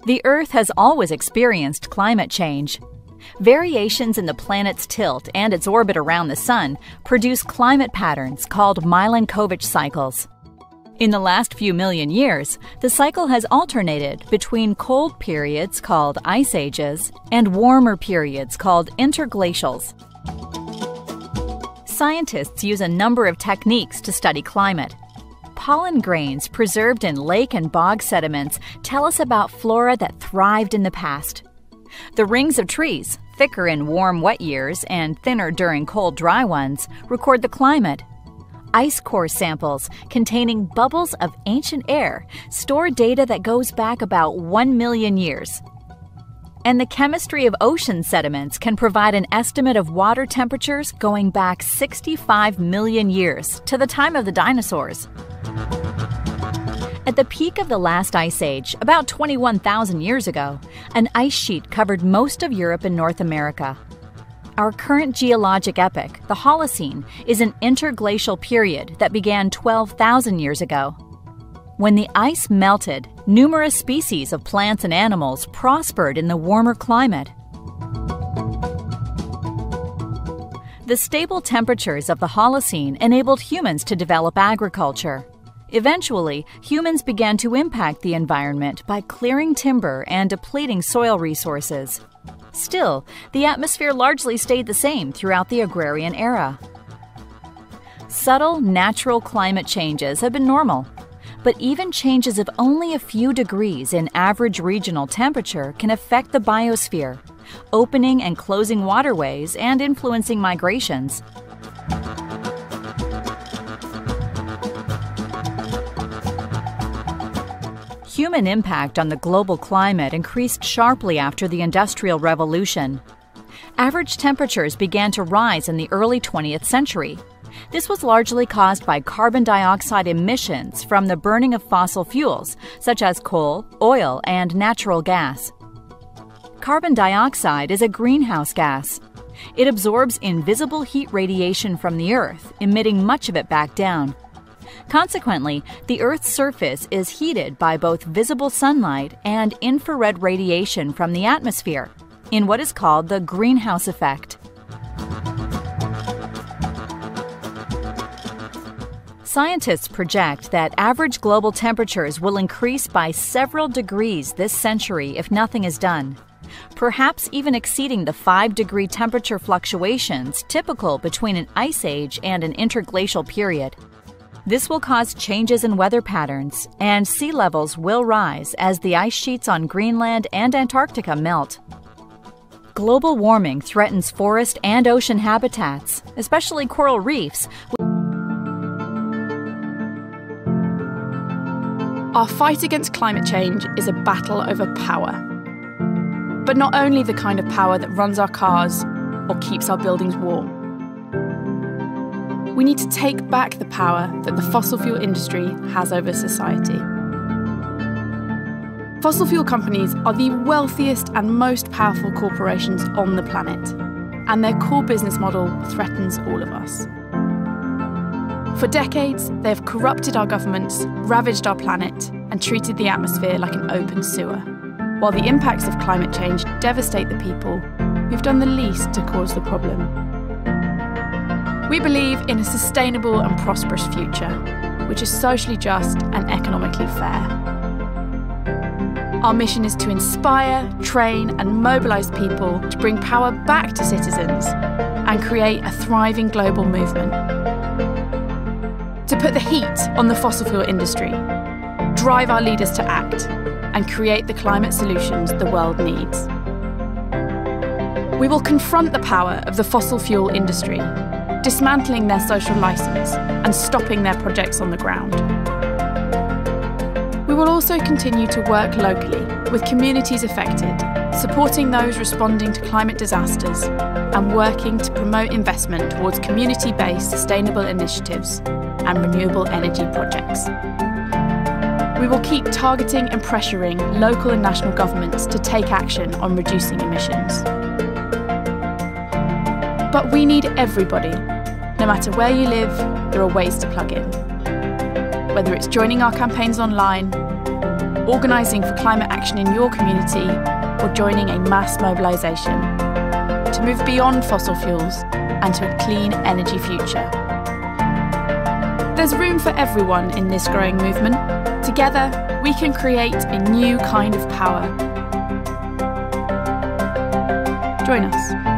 The Earth has always experienced climate change. Variations in the planet's tilt and its orbit around the Sun produce climate patterns called Milankovitch cycles. In the last few million years, the cycle has alternated between cold periods called ice ages and warmer periods called interglacials. Scientists use a number of techniques to study climate. Pollen grains preserved in lake and bog sediments tell us about flora that thrived in the past. The rings of trees, thicker in warm, wet years and thinner during cold, dry ones, record the climate. Ice core samples containing bubbles of ancient air store data that goes back about 1 million years. And the chemistry of ocean sediments can provide an estimate of water temperatures going back 65 million years to the time of the dinosaurs. At the peak of the last ice age, about 21,000 years ago, an ice sheet covered most of Europe and North America. Our current geologic epoch, the Holocene, is an interglacial period that began 12,000 years ago. When the ice melted, numerous species of plants and animals prospered in the warmer climate. The stable temperatures of the Holocene enabled humans to develop agriculture. Eventually, humans began to impact the environment by clearing timber and depleting soil resources. Still, the atmosphere largely stayed the same throughout the agrarian era. Subtle, natural climate changes have been normal, but even changes of only a few degrees in average regional temperature can affect the biosphere, opening and closing waterways and influencing migrations. Human impact on the global climate increased sharply after the Industrial Revolution. Average temperatures began to rise in the early 20th century. This was largely caused by carbon dioxide emissions from the burning of fossil fuels, such as coal, oil, and natural gas. Carbon dioxide is a greenhouse gas. It absorbs invisible heat radiation from the Earth, emitting much of it back down. Consequently, the Earth's surface is heated by both visible sunlight and infrared radiation from the atmosphere, in what is called the greenhouse effect. Scientists project that average global temperatures will increase by several degrees this century if nothing is done, perhaps even exceeding the 5-degree temperature fluctuations typical between an ice age and an interglacial period. This will cause changes in weather patterns, and sea levels will rise as the ice sheets on Greenland and Antarctica melt. Global warming threatens forest and ocean habitats, especially coral reefs. Our fight against climate change is a battle over power. But not only the kind of power that runs our cars or keeps our buildings warm. We need to take back the power that the fossil fuel industry has over society. Fossil fuel companies are the wealthiest and most powerful corporations on the planet, and their core business model threatens all of us. For decades, they have corrupted our governments, ravaged our planet, and treated the atmosphere like an open sewer, while the impacts of climate change devastate the people who've done the least to cause the problem. We believe in a sustainable and prosperous future, which is socially just and economically fair. Our mission is to inspire, train, and mobilise people to bring power back to citizens and create a thriving global movement. To put the heat on the fossil fuel industry, drive our leaders to act, and create the climate solutions the world needs. We will confront the power of the fossil fuel industry, dismantling their social licence and stopping their projects on the ground. We will also continue to work locally with communities affected, supporting those responding to climate disasters and working to promote investment towards community-based sustainable initiatives and renewable energy projects. We will keep targeting and pressuring local and national governments to take action on reducing emissions. But we need everybody. No matter where you live, there are ways to plug in. Whether it's joining our campaigns online, organising for climate action in your community, or joining a mass mobilisation to move beyond fossil fuels and to a clean energy future. There's room for everyone in this growing movement. Together, we can create a new kind of power. Join us.